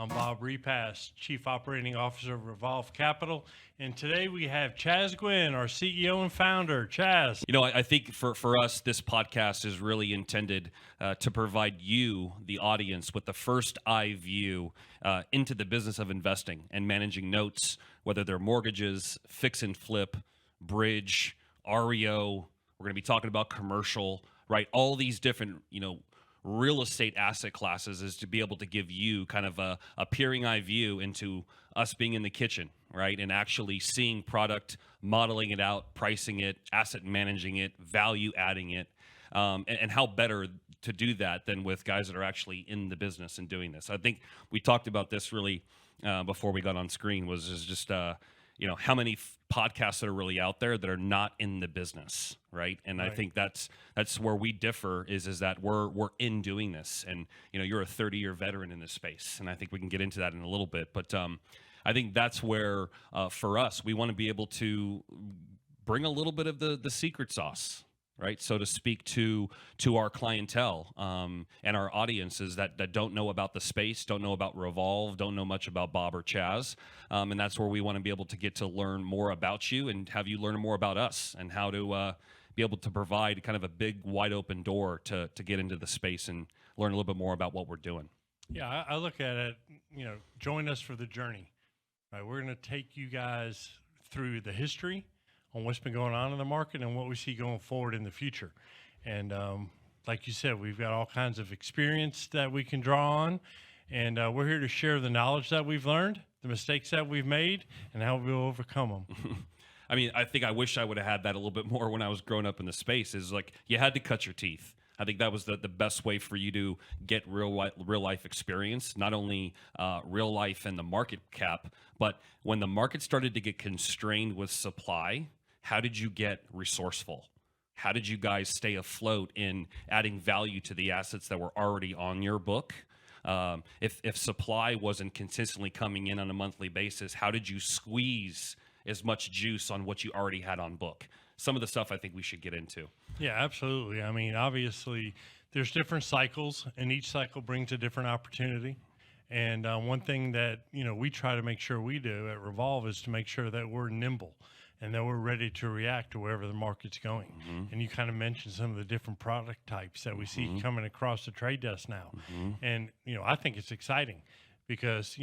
I'm Bob Repass, Chief Operating Officer of Revolve Capital, and today we have Chaz Guinn, our CEO and founder. Chaz. You know, I think for us, this podcast is really intended to provide you, the audience, with the first eye view into the business of investing and managing notes, whether they're mortgages, fix and flip, bridge, REO. We're going to be talking about commercial, right? All these different, real estate asset classes, is to be able to give you kind of a peering eye view into us being in the kitchen, right? And actually seeing product, modeling it out, pricing it, asset managing it, value adding it, and how better to do that than with guys that are actually in the business and doing this. I think we talked about this really before we got on screen, was just how many podcasts that are really out there that are not in the business, right? And right. I think that's where we differ is that we're in doing this, and you're a 30-year veteran in this space, and I think we can get into that in a little bit. But I think that's where for us, we want to be able to bring a little bit of the secret sauce, right, so to speak, to our clientele and our audiences that don't know about the space, don't know about Revolve, don't know much about Bob or Chaz, and that's where we want to be able to get to learn more about you and have you learn more about us and how to be able to provide kind of a big, wide open door to get into the space and learn a little bit more about what we're doing. Yeah, I look at it, join us for the journey. Right, we're going to take you guys through the history on what's been going on in the market and what we see going forward in the future. And like you said, we've got all kinds of experience that we can draw on, and we're here to share the knowledge that we've learned, the mistakes that we've made, and how we'll overcome them. I mean, I think I wish I would have had that a little bit more when I was growing up in the space. Is like you had to cut your teeth. I think that was the best way for you to get real life experience, not only real life and the market cap, but when the market started to get constrained with supply, how did you get resourceful? How did you guys stay afloat in adding value to the assets that were already on your book? If supply wasn't consistently coming in on a monthly basis, how did you squeeze as much juice on what you already had on book? Some of the stuff I think we should get into. Yeah, absolutely. I mean, obviously, there's different cycles, and each cycle brings a different opportunity. And one thing that, we try to make sure we do at Revolve is to make sure that we're nimble and that we're ready to react to wherever the market's going. Mm-hmm. And you kind of mentioned some of the different product types that we see coming across the trade desk now. Mm-hmm. And, I think it's exciting because,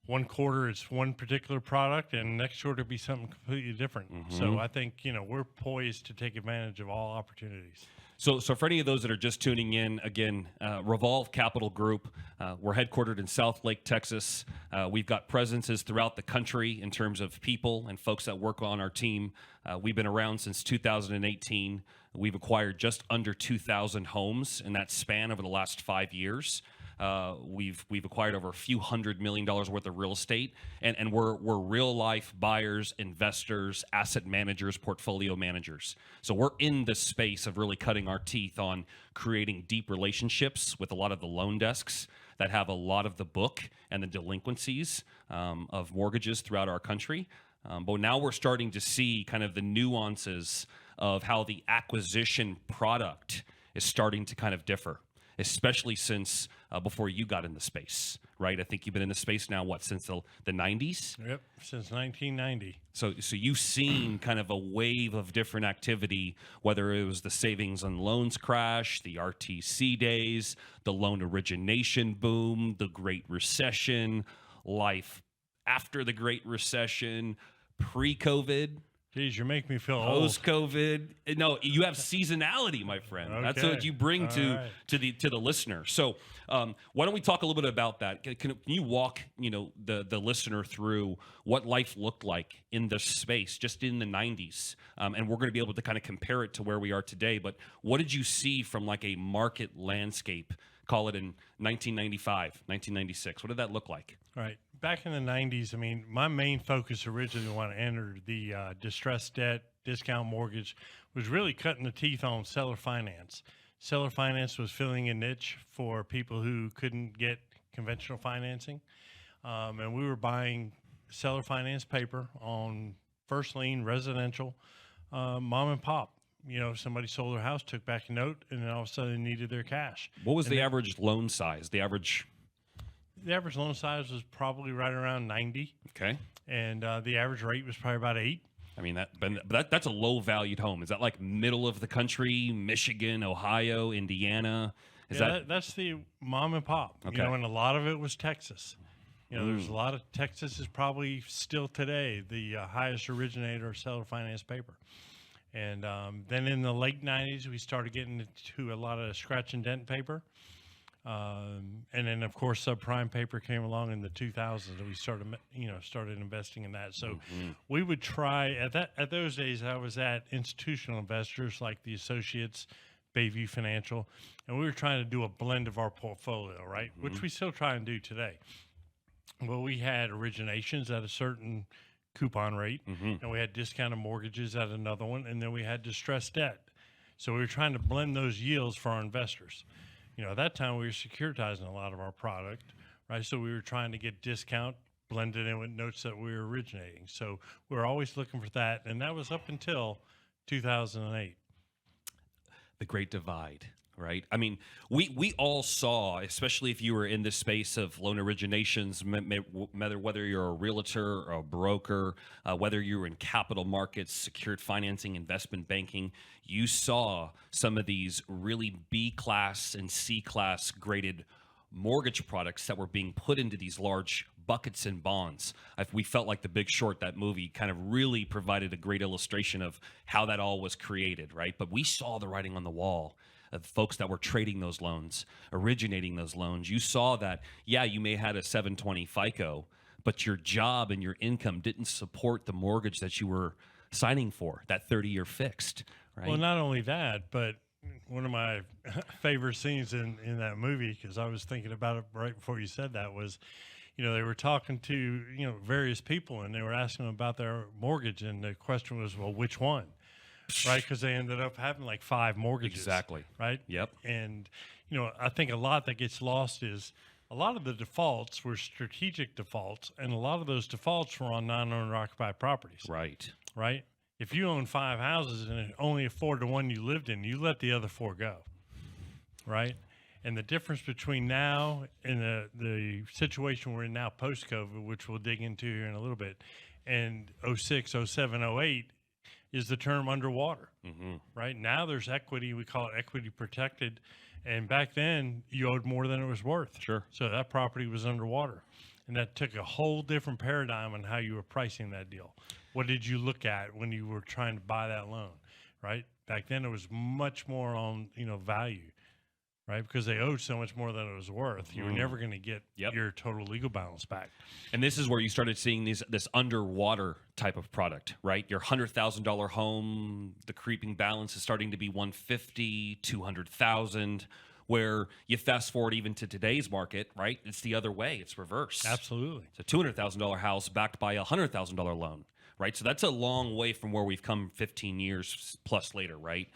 one quarter it's one particular product and next quarter it'll be something completely different. Mm-hmm. So I think, we're poised to take advantage of all opportunities. So for any of those that are just tuning in, again, Revolve Capital Group, we're headquartered in South Lake, Texas. We've got presences throughout the country in terms of people and folks that work on our team. We've been around since 2018. We've acquired just under 2,000 homes in that span over the last 5 years. We've acquired over a few $100 million worth of real estate, and we're real life buyers, investors, asset managers, portfolio managers. So we're in the space of really cutting our teeth on creating deep relationships with a lot of the loan desks that have a lot of the book and the delinquencies of mortgages throughout our country. But now we're starting to see kind of the nuances of how the acquisition product is starting to kind of differ, especially since before you got in the space, right? I think you've been in the space now, since the 90s? Yep, since 1990. So you've seen kind of a wave of different activity, whether it was the savings and loans crash, the RTC days, the loan origination boom, the Great Recession, life after the Great Recession, pre-COVID. Geez, you make me feel old. Post-COVID. No, you have seasonality, my friend. Okay. That's what you bring to the listener. So why don't we talk a little bit about that? Can you walk the listener through what life looked like in the space just in the 90s? And we're going to be able to kind of compare it to where we are today. But what did you see from like a market landscape, call it in 1995, 1996? What did that look like? Right. Back in the 90s, I mean, my main focus originally when I entered the distressed debt, discount mortgage, was really cutting the teeth on seller finance. Seller finance was filling a niche for people who couldn't get conventional financing. And we were buying seller finance paper on first lien, residential, mom and pop. Somebody sold their house, took back a note, and then all of a sudden needed their cash. What was the average loan size? The average the average loan size was probably right around 90, Okay. and the average rate was probably about 8. I mean, that's a low valued home. Is that like middle of the country, Michigan, Ohio, Indiana? That's the mom and pop. Okay. You know, and a lot of it was Texas. You know, there's a lot of Texas is probably still today the highest originator of seller finance paper. And then in the late 90s, we started getting into a lot of scratch and dent paper. And then, of course, subprime paper came along in the 2000s, and we started investing in that. So we would try at those days. I was at institutional investors like the Associates, Bayview Financial, and we were trying to do a blend of our portfolio, right? Which we still try and do today. Well, we had originations at a certain coupon rate, and we had discounted mortgages at another one, and then we had distressed debt. So we were trying to blend those yields for our investors. You know, at that time we were securitizing a lot of our product, right? So we were trying to get discount blended in with notes that we were originating. So we were always looking for that, and that was up until 2008. The Great Divide, right? I mean, we all saw, especially if you were in the space of loan originations, whether you're a realtor or a broker, whether you were in capital markets, secured financing, investment banking, you saw some of these really B-class and C-class graded mortgage products that were being put into these large buckets and bonds. We felt like The Big Short, that movie, kind of really provided a great illustration of how that all was created, right? But we saw the writing on the wall of folks that were trading those loans, originating those loans. You saw that, yeah, you may have had a 720 FICO, but your job and your income didn't support the mortgage that you were signing for, that 30-year fixed, right? Well, not only that, but one of my favorite scenes in that movie, because I was thinking about it right before you said that, was, you know, they were talking to, you know, various people, and they were asking them about their mortgage, and the question was, well, which one? Right? Because they ended up having like 5 mortgages. Exactly. Right? Yep. And, you know, I think a lot that gets lost is a lot of the defaults were strategic defaults, and a lot of those defaults were on non-owner occupied properties. Right. Right? If you own 5 houses and only afford the one you lived in, you let the other 4 go. Right? And the difference between now and the situation we're in now post-COVID, which we'll dig into here in a little bit, and 06, 07, 08 is the term underwater. Right? Now there's equity. We call it equity protected. And back then, you owed more than it was worth. Sure. So that property was underwater. And that took a whole different paradigm on how you were pricing that deal. What did you look at when you were trying to buy that loan, right? Back then, it was much more on, you know, value, right? Because they owed so much more than it was worth. You were never going to get your total legal balance back. And this is where you started seeing this underwater type of product, right? Your $100,000 home, the creeping balance is starting to be 150, 200,000. Where you fast forward even to today's market, right? It's the other way. It's reverse. Absolutely. It's a $200,000 house backed by a $100,000 loan, right? So that's a long way from where we've come 15 years plus later, right?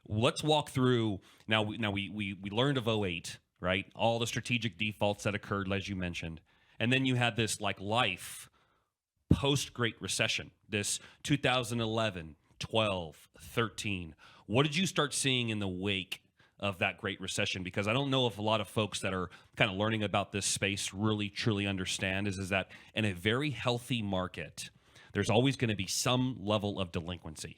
Let's walk through now. We learned of '08, right? All the strategic defaults that occurred, as you mentioned, and then you had this like life post Great Recession, this 2011, 12, 13. What did you start seeing in the wake of that Great Recession? Because I don't know if a lot of folks that are kind of learning about this space really truly understand is that in a very healthy market, there's always going to be some level of delinquency.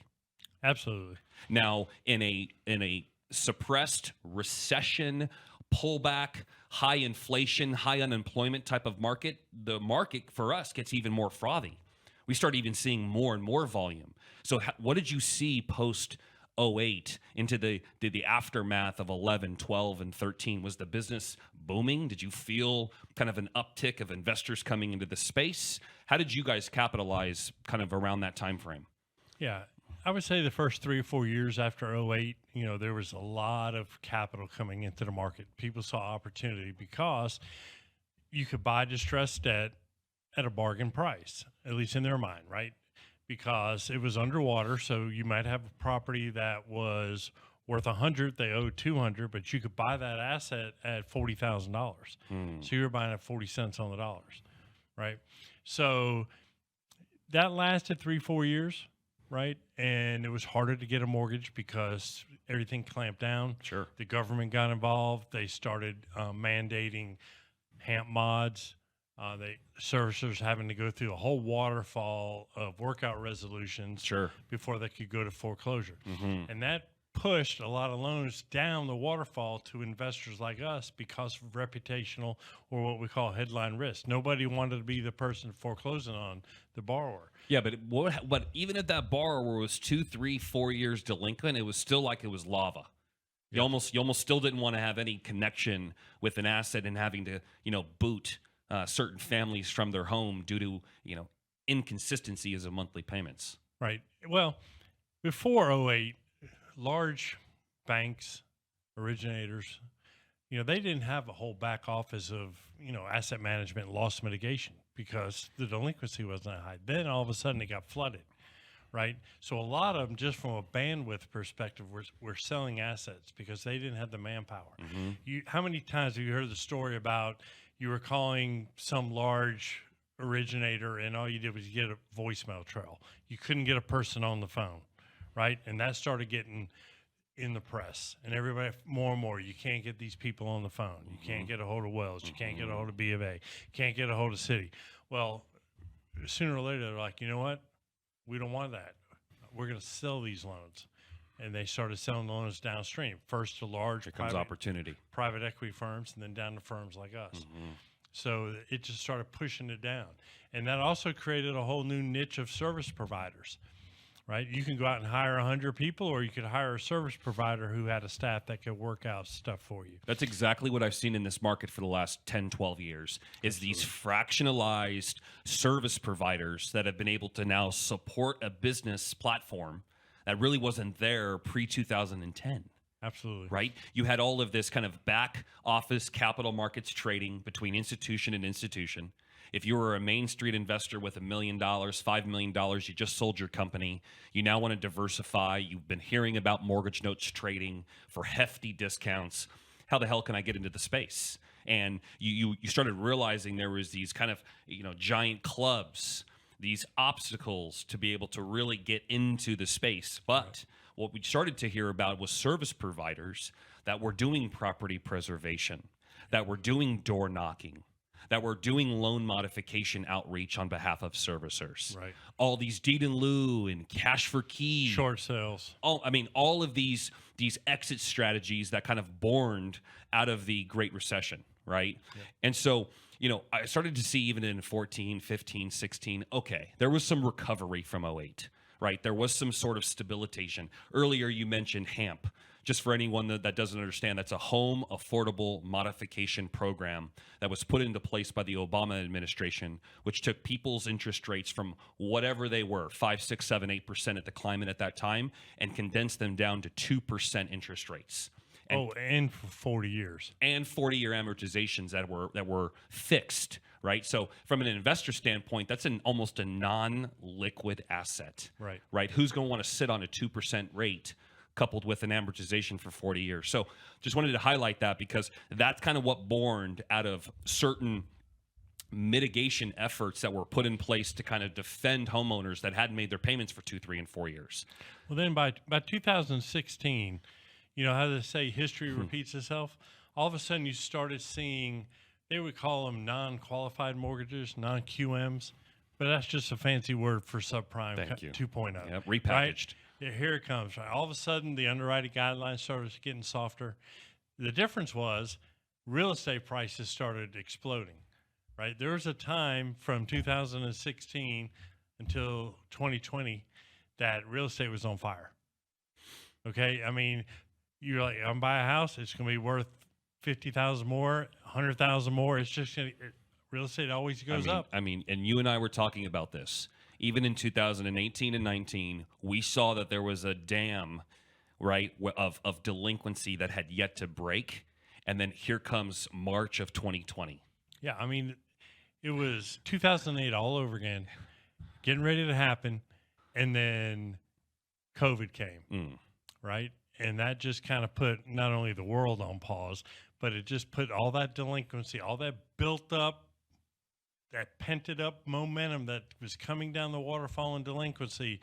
Absolutely. Now, in a suppressed recession, pullback, high inflation, high unemployment type of market, the market for us gets even more frothy. We start even seeing more and more volume. So what did you see post '08 into the aftermath of 11, 12, and 13? Was the business booming? Did you feel kind of an uptick of investors coming into the space? How did you guys capitalize kind of around that time frame? Yeah, I would say the first 3 or 4 years after '08, you know, there was a lot of capital coming into the market. People saw opportunity because you could buy distressed debt at a bargain price, at least in their mind, right? Because it was underwater, so you might have a property that was worth 100, they owed 200, but you could buy that asset at $40,000. So you were buying at 40 cents on the dollars, right? So that lasted 3-4 years, right? And it was harder to get a mortgage because everything clamped down. Sure. The government got involved. They started mandating HAMP mods, they servicers having to go through a whole waterfall of workout resolutions Sure. before they could go to foreclosure. Mm-hmm. And that pushed a lot of loans down the waterfall to investors like us because of reputational or what we call headline risk. Nobody wanted to be the person foreclosing on the borrower. Yeah, but even if that borrower was 2, 3, 4 years delinquent, it was still like it was lava. You almost still didn't want to have any connection with an asset and having to boot certain families from their home due to inconsistencies of monthly payments. Right. Well, before '08, large banks, originators, they didn't have a whole back office of, asset management and loss mitigation because the delinquency wasn't that high. Then all of a sudden it got flooded, right? So a lot of them, just from a bandwidth perspective, were selling assets because they didn't have the manpower. Mm-hmm. How many times have you heard the story about you were calling some large originator and all you did was get a voicemail trail? You couldn't get a person on the phone, right? And that started getting in the press, and everybody more and more, you can't get these people on the phone. You can't get a hold of Wells. You can't get a hold of B of A. Can't get a hold of Citi. Well, sooner or later, they're like, you know what? We don't want that. We're going to sell these loans. And they started selling the loans downstream, first to large Opportunity. private equity firms, and then down to firms like us. Mm-hmm. So it just started pushing it down. And that also created a whole new niche of service providers, right? You can go out and hire 100 people, or you could hire a service provider who had a staff that could work out stuff for you. That's exactly what I've seen in this market for the last 10, 12 years, is these fractionalized service providers that have been able to now support a business platform that really wasn't there pre-2010. Absolutely. Right? You had all of this kind of back office capital markets trading between institution and institution. If you were a Main Street investor with $1 million, $5 million, you just sold your company, you now want to diversify, you've been hearing about mortgage notes trading for hefty discounts. How the hell can I get into the space? And you started realizing there was these kind of giant clubs, these obstacles to be able to really get into the space. But what we started to hear about was service providers that were doing property preservation, that were doing door knocking, that were doing loan modification outreach on behalf of servicers. Right. All these deed in lieu and cash for key. Short sales. All of these exit strategies that kind of born out of the Great Recession, right? Yeah. And so, I started to see even in 14, 15, 16, okay, there was some recovery from '08, right? There was some sort of stabilization. Earlier, you mentioned HAMP. Just for anyone that doesn't understand, that's a home affordable modification program that was put into place by the Obama administration, which took people's interest rates from whatever they were, 5, 6, 7, 8% at the climate at that time, and condensed them down to 2% interest rates. And for 40 years. And 40-year amortizations that were fixed, right? So from an investor standpoint, that's almost a non-liquid asset, right? Who's going to want to sit on a 2% rate coupled with an amortization for 40 years? So just wanted to highlight that because that's kind of what born out of certain mitigation efforts that were put in place to kind of defend homeowners that hadn't made their payments for 2, 3, and 4 years. Well, then by 2016, how they say history repeats itself? All of a sudden you started seeing, they would call them non-qualified mortgages, non-QMs, but that's just a fancy word for subprime 2.0. Yep, repackaged. Right? Yeah, here it comes. Right? All of a sudden the underwriting guidelines started getting softer. The difference was real estate prices started exploding, right? There was a time from 2016 until 2020 that real estate was on fire. Okay, you're like, I'm buy a house, it's going to be worth 50,000 more, 100,000 more. It's just real estate always goes up. And you and I were talking about this. Even in 2018 and 19, we saw that there was a dam, right, of delinquency that had yet to break. And then here comes March of 2020. Yeah, it was 2008 all over again, getting ready to happen. And then COVID came, right? And that just kind of put not only the world on pause, but it just put all that delinquency, all that built up, that pented up momentum that was coming down the waterfall in delinquency,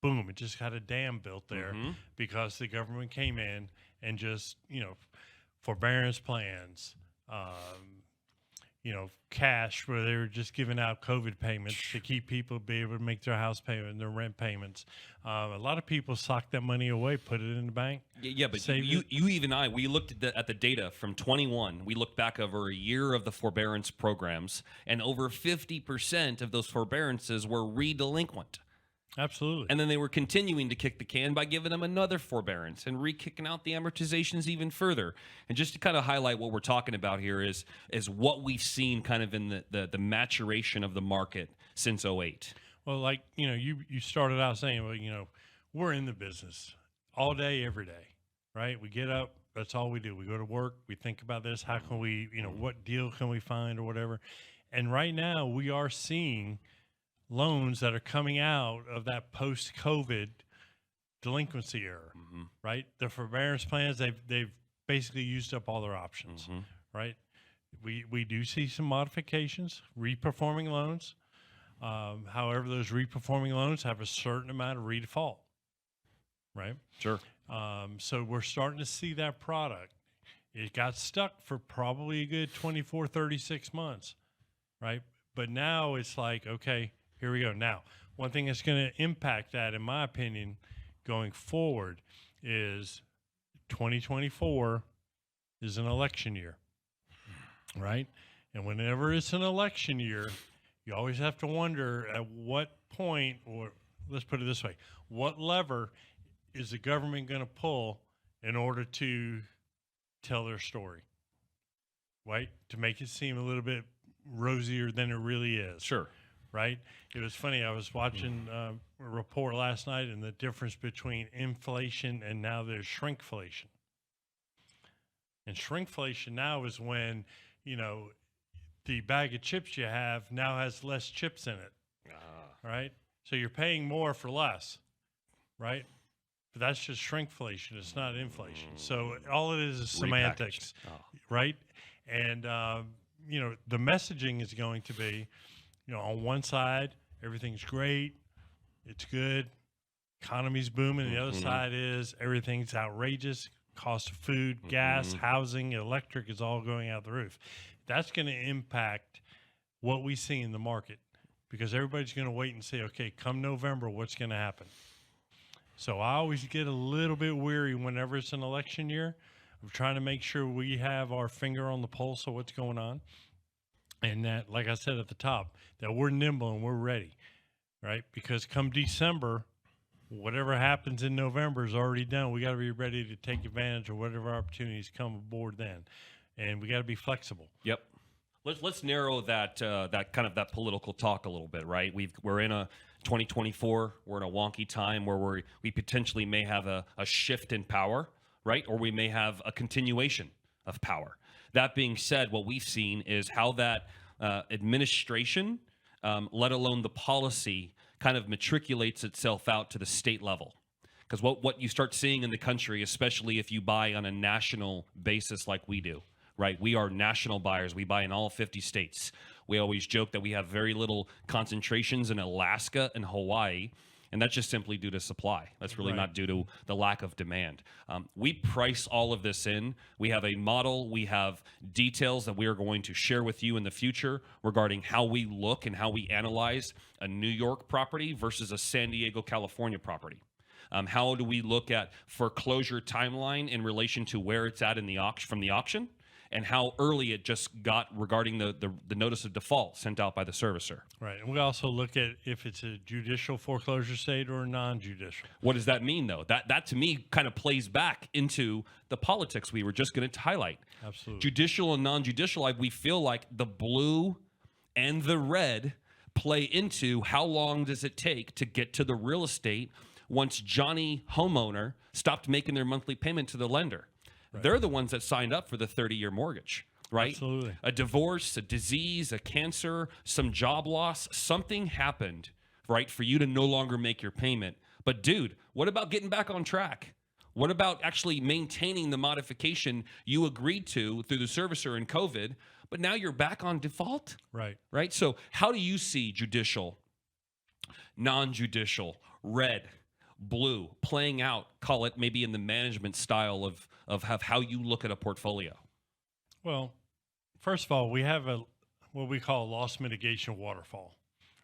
boom, it just had a dam built there because the government came in and just, forbearance plans, cash where they were just giving out COVID payments to keep people be able to make their house payment and their rent payments. A lot of people socked that money away, put it in the bank. Yeah, but saved you it. even we looked at the data from 21. We looked back over a year of the forbearance programs, and over 50% of those forbearances were redelinquent. Absolutely. And then they were continuing to kick the can by giving them another forbearance and re-kicking out the amortizations even further. And just to kind of highlight what we're talking about here is what we've seen kind of in the maturation of the market since '08. Well, like, you started out saying, well, we're in the business all day, every day, right? We get up, that's all we do. We go to work, we think about this. How can we, what deal can we find or whatever? And right now we are seeing loans that are coming out of that post-COVID delinquency era, right? The forbearance plans, they've basically used up all their options, right? We do see some modifications, reperforming loans. However, those reperforming loans have a certain amount of redefault, right? Sure. So we're starting to see that product. It got stuck for probably a good 24, 36 months, right? But now it's like, okay, here we go. Now, one thing that's going to impact that, in my opinion, going forward is 2024 is an election year, right? And whenever it's an election year, you always have to wonder at what point, or let's put it this way, what lever is the government going to pull in order to tell their story, right? To make it seem a little bit rosier than it really is. Sure. Right? It was funny. I was watching a report last night, and the difference between inflation and now there's shrinkflation. And shrinkflation now is when, the bag of chips you have now has less chips in it. Right? So you're paying more for less, right? But that's just shrinkflation. It's not inflation. So all it is semantics, right? And, the messaging is going to be, on one side, everything's great, it's good, economy's booming. The other side is everything's outrageous. Cost of food, gas, housing, electric is all going out the roof. That's going to impact what we see in the market because everybody's going to wait and say, okay, come November, what's going to happen? So I always get a little bit weary whenever it's an election year of trying to make sure we have our finger on the pulse of what's going on. And that, like I said at the top, that we're nimble and we're ready, right? Because come December, whatever happens in November is already done. We got to be ready to take advantage of whatever opportunities come aboard then, and we got to be flexible. Yep. Let's narrow that that political talk a little bit, right? We're in a 2024. We're in a wonky time where we potentially may have a shift in power, right? Or we may have a continuation of power. That being said, what we've seen is how that administration, let alone the policy, kind of matriculates itself out to the state level. Because what you start seeing in the country, especially if you buy on a national basis like we do, right? We are national buyers. We buy in all 50 states. We always joke that we have very little concentrations in Alaska and Hawaii, and that's just simply due to supply. That's really not due to the lack of demand. We price all of this in. We have a model. We have details that we are going to share with you in the future regarding how we look and how we analyze a New York property versus a San Diego, California property. How do we look at foreclosure timeline in relation to where it's at in the auction from the auction, and how early it just got regarding the notice of default sent out by the servicer. Right. And we also look at if it's a judicial foreclosure state or a non-judicial. What does that mean, though? That to me kind of plays back into the politics we were just going to highlight. Absolutely. Judicial and non-judicial, we feel like the blue and the red play into how long does it take to get to the real estate once Johnny homeowner stopped making their monthly payment to the lender. Right. They're the ones that signed up for the 30-year mortgage, right? Absolutely. A divorce, a disease, a cancer, some job loss, something happened, right, for you to no longer make your payment. But, dude, what about getting back on track? What about actually maintaining the modification you agreed to through the servicer in COVID, but now you're back on default? Right. Right? So how do you see judicial, non-judicial, red, blue playing out, call it maybe in the management style of how you look at a portfolio? Well, first of all, we have what we call a loss mitigation waterfall,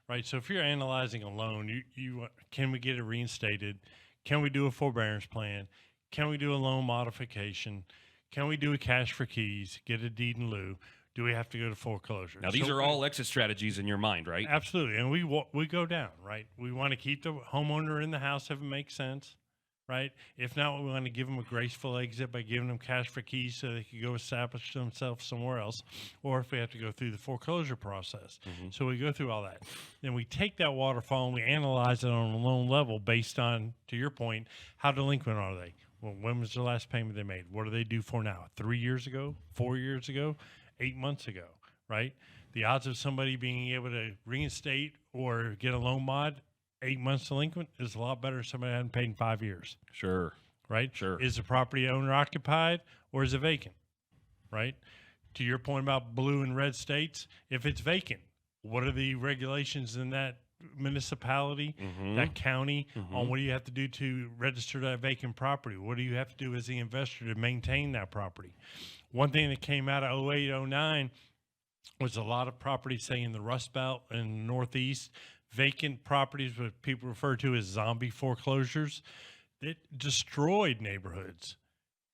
right? So if you're analyzing a loan, you can we get it reinstated? Can we do a forbearance plan? Can we do a loan modification? Can we do a cash for keys, get a deed in lieu? Do we have to go to foreclosure? Now, these are all exit strategies in your mind, right? Absolutely. And we go down, right? We want to keep the homeowner in the house if it makes sense, right? If not, we want to give them a graceful exit by giving them cash for keys so they can go establish themselves somewhere else, or if we have to go through the foreclosure process. So we go through all that. Then we take that waterfall and we analyze it on a loan level based on, to your point, how delinquent are they? Well, when was the last payment they made? What do they due for now? 3 years ago? 4 years ago? 8 months ago, right? The odds of somebody being able to reinstate or get a loan mod 8 months delinquent is a lot better than somebody that hadn't paid in 5 years. Sure. Right? Sure. Is the property owner occupied or is it vacant? Right? To your point about blue and red states, if it's vacant, what are the regulations in that municipality, that county, on what do you have to do to register that vacant property? What do you have to do as the investor to maintain that property? One thing that came out of 08, 09 was a lot of properties, say in the Rust Belt and the Northeast, vacant properties, what people refer to as zombie foreclosures, that destroyed neighborhoods.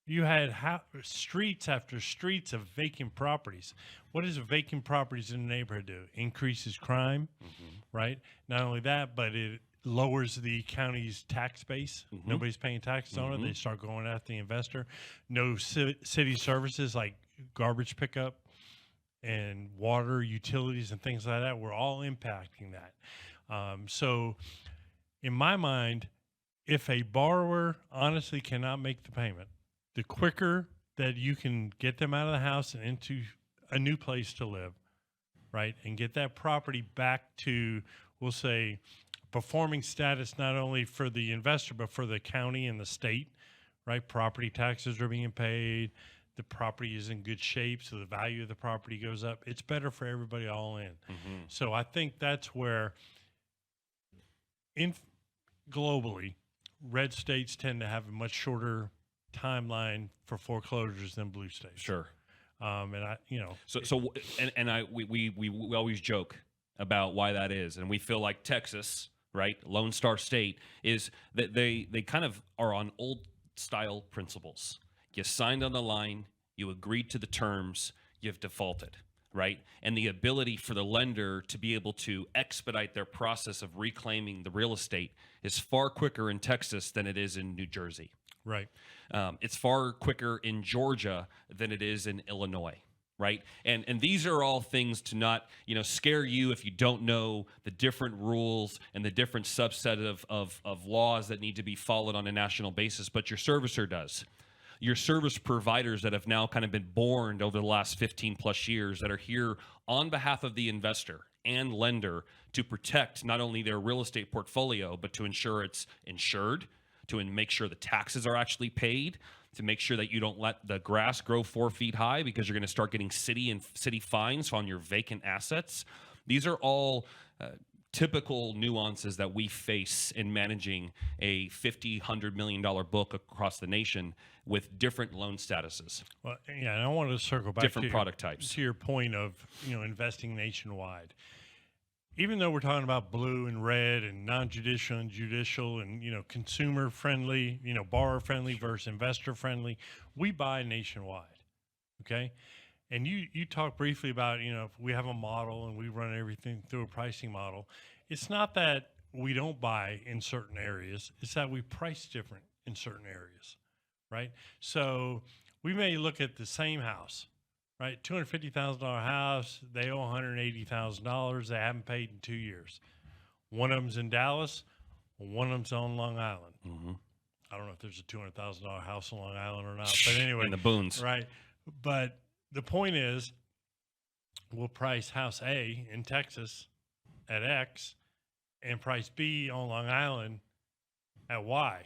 You had streets after streets of vacant properties. What does vacant properties in the neighborhood do? Increases crime, right? Not only that, but it lowers the county's tax base. Nobody's paying taxes on it. They start going after the investor. No city services like garbage pickup and water, utilities, and things like that. We're all impacting that. So in my mind, if a borrower honestly cannot make the payment, the quicker that you can get them out of the house and into a new place to live, right, and get that property back to, we'll say, performing status not only for the investor but for the county and the state, right? Property taxes are being paid. The property is in good shape, so the value of the property goes up. It's better for everybody all in. So I think that's where, globally, red states tend to have a much shorter timeline for foreclosures than blue states. Sure. And I, we always joke about why that is, and we feel like Texas, right, Lone Star State, is that they kind of are on old style principles. You signed on the line, you agreed to the terms, you've defaulted, right? And the ability for the lender to be able to expedite their process of reclaiming the real estate is far quicker in Texas than it is in New Jersey. Right. It's far quicker in Georgia than it is in Illinois, right? And these are all things to not, scare you if you don't know the different rules and the different subset of laws that need to be followed on a national basis, but your servicer does. Your service providers that have now kind of been born over the last 15 plus years that are here on behalf of the investor and lender to protect not only their real estate portfolio, but to ensure it's insured, to make sure the taxes are actually paid, to make sure that you don't let the grass grow 4 feet high because you're going to start getting city fines on your vacant assets. These are all typical nuances that we face in managing a $50-100 million book across the nation with different loan statuses. Well, yeah, and I want to circle back different product types to your point of investing nationwide. Even though we're talking about blue and red and non-judicial and judicial and consumer friendly, borrower friendly versus investor friendly, we buy nationwide. Okay. And you talked briefly about, if we have a model and we run everything through a pricing model, it's not that we don't buy in certain areas, it's that we price different in certain areas, right? So we may look at the same house, right? $250,000 house, they owe $180,000, they haven't paid in 2 years. One of them's in Dallas, one of them's on Long Island. I don't know if there's a $200,000 house on Long Island or not, but anyway. In the boons. Right. But the point is, we'll price house A in Texas at X and price B on Long Island at Y.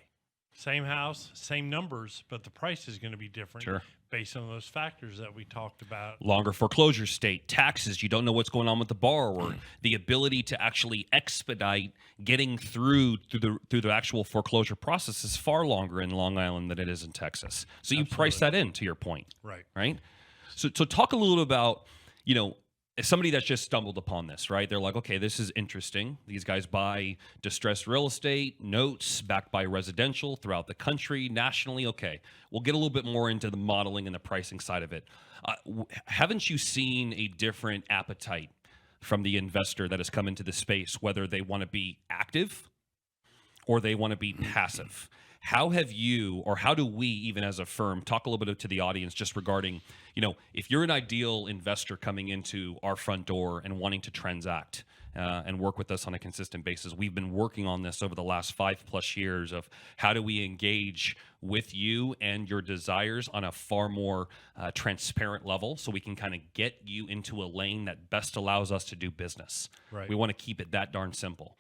Same house, same numbers, but the price is going to be different based on those factors that we talked about. Longer foreclosure state, taxes, you don't know what's going on with the borrower, the ability to actually expedite getting through the actual foreclosure process is far longer in Long Island than it is in Texas. So you price that in, to your point. Right. Right? So talk a little about, If somebody that's just stumbled upon this, right? They're like, okay, this is interesting. These guys buy distressed real estate, notes backed by residential throughout the country, nationally. Okay, we'll get a little bit more into the modeling and the pricing side of it. Haven't you seen a different appetite from the investor that has come into the space, whether they want to be active or they want to be passive? How have you, or how do we, even as a firm, talk a little bit to the audience just regarding, if you're an ideal investor coming into our front door and wanting to transact and work with us on a consistent basis? We've been working on this over the last 5+ years of how do we engage with you and your desires on a far more transparent level, so we can kind of get you into a lane that best allows us to do business. Right. We want to keep it that darn simple.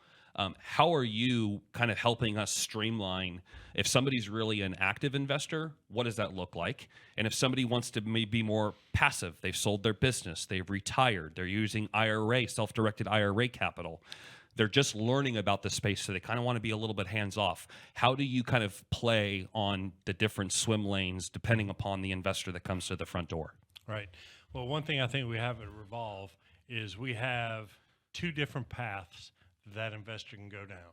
How are you kind of helping us streamline, if somebody's really an active investor, what does that look like? And if somebody wants to maybe be more passive, they've sold their business, they've retired, they're using IRA, self-directed IRA capital, they're just learning about the space, so they kind of want to be a little bit hands-off. How do you kind of play on the different swim lanes depending upon the investor that comes to the front door? Right. Well, one thing I think we have at Revolve is we have 2 different paths that investor can go down,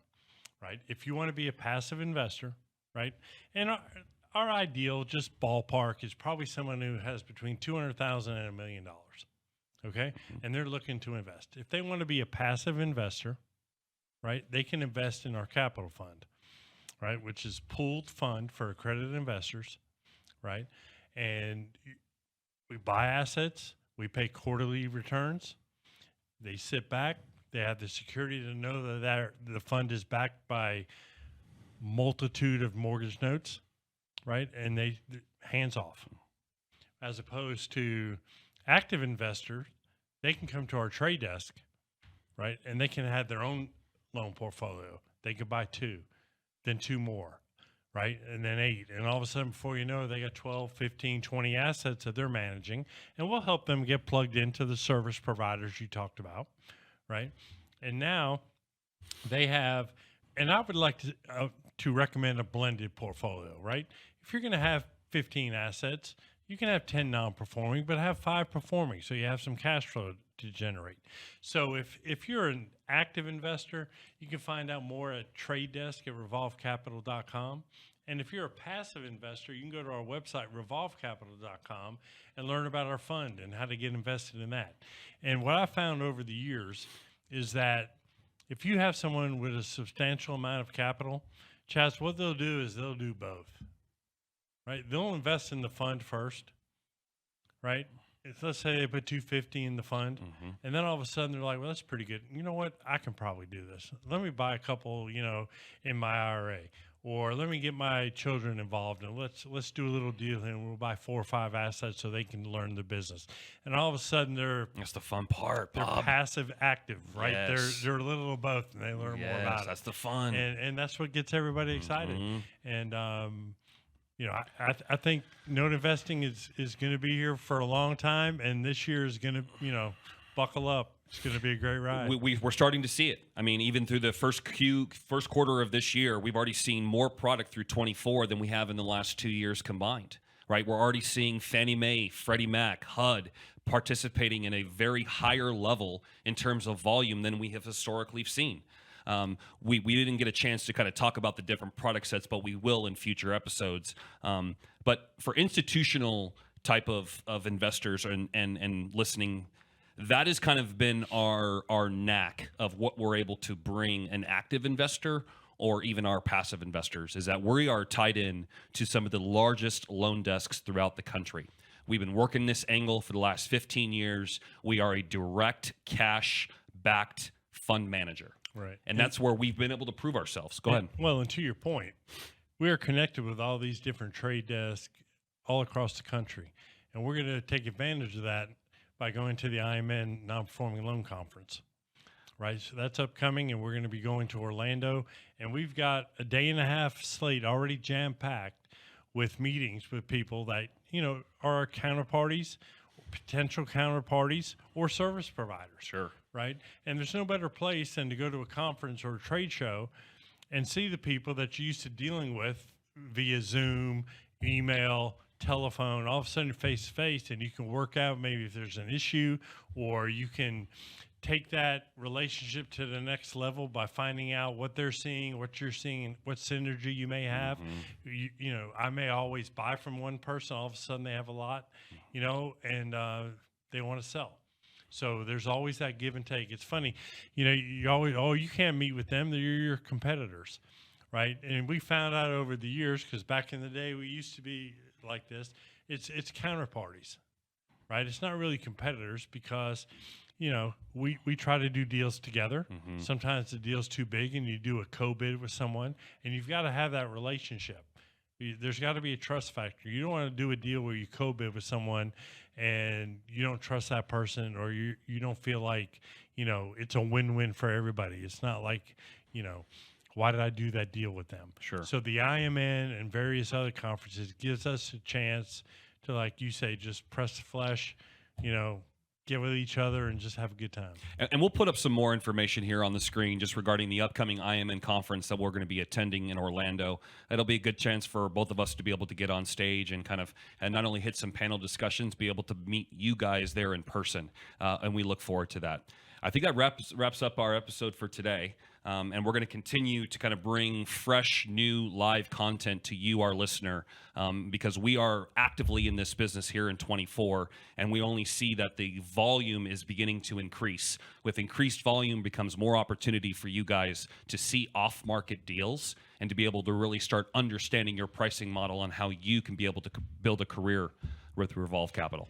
right? If you want to be a passive investor, right? And our ideal, just ballpark, is probably someone who has between $200,000 and $1 million, okay? And they're looking to invest. If they want to be a passive investor, right, they can invest in our capital fund, right, which is pooled fund for accredited investors, right? And we buy assets, we pay quarterly returns, they sit back, they have the security to know that the fund is backed by multitude of mortgage notes, right? And they're hands off. As opposed to active investors, they can come to our trade desk, right? And they can have their own loan portfolio. They could buy 2, then 2 more, right? And then 8. And all of a sudden, before you know it, they got 12, 15, 20 assets that they're managing. And we'll help them get plugged into the service providers you talked about, right? And now they have, and I would like to recommend a blended portfolio, right? If you're going to have 15 assets, you can have 10 non-performing, but have 5 performing, so you have some cash flow to generate. So if you're an active investor, you can find out more at trade desk at revolvecapital.com. And if you're a passive investor, you can go to our website, revolvecapital.com, and learn about our fund and how to get invested in that. And what I found over the years is that if you have someone with a substantial amount of capital, Chaz, what they'll do is they'll do both, right? They'll invest in the fund first, right? Let's say they put $250 in the fund, and then all of a sudden they're like, well, that's pretty good. You know what? I can probably do this. Let me buy a couple, in my IRA, or let me get my children involved, and let's do a little deal and we'll buy 4 or 5 assets so they can learn the business. And all of a sudden that's the fun part, they're Bob. passive active, right? Yes. They're a little of both, and they learn more about it. That's the fun. And that's what gets everybody excited. And I think note investing is going to be here for a long time, and this year is going to, buckle up. It's going to be a great ride. We're starting to see it. I mean, even through the first quarter of this year, we've already seen more product through 24 than we have in the last 2 years combined, right? We're already seeing Fannie Mae, Freddie Mac, HUD participating in a very higher level in terms of volume than we have historically seen. We didn't get a chance to kind of talk about the different product sets, but we will in future episodes. But for institutional type of investors and listening, that has kind of been our knack of what we're able to bring an active investor or even our passive investors, is that we are tied in to some of the largest loan desks throughout the country. We've been working this angle for the last 15 years. We are a direct cash-backed fund manager. Right. And that's where we've been able to prove ourselves. Go ahead. Well, and to your point, we are connected with all these different trade desks all across the country. And we're going to take advantage of that by going to the IMN Non-Performing Loan Conference, right? So that's upcoming, and we're going to be going to Orlando. And we've got a day-and-a-half slate already jam-packed with meetings with people that, are our counterparties, potential counterparties, or service providers. Sure. Right? And there's no better place than to go to a conference or a trade show and see the people that you're used to dealing with via Zoom, email, telephone, all of a sudden you're face to face, and you can work out maybe if there's an issue, or you can take that relationship to the next level by finding out what they're seeing, what you're seeing, and what synergy you may have. You know, I may always buy from one person, all of a sudden they have a lot, you know, and they want to sell. So there's always that give and take. It's funny, you know, you always, oh, you can't meet with them, they're your competitors, right? And we found out over the years, because back in the day we used to be like this, it's counterparties, right? It's not really competitors, because you know, we try to do deals together. Sometimes the deal's too big and you do a co-bid with someone, and you've got to have that relationship. There's got to be a trust factor. You don't want to do a deal where you co-bid with someone and you don't trust that person, or you don't feel like, you know, it's a win-win for everybody. It's not like, you know, why did I do that deal with them? Sure. So the IMN and various other conferences gives us a chance to, like you say, just press the flesh, you know, get with each other and just have a good time. And we'll put up some more information here on the screen just regarding the upcoming IMN conference that we're going to be attending in Orlando. It'll be a good chance for both of us to be able to get on stage and kind of, and not only hit some panel discussions, be able to meet you guys there in person. And we look forward to that. I think that wraps up our episode for today. And we're going to continue to kind of bring fresh, new, live content to you, our listener, because we are actively in this business here in 24, and we only see that the volume is beginning to increase. With increased volume becomes more opportunity for you guys to see off-market deals and to be able to really start understanding your pricing model on how you can be able to build a career with Revolve Capital.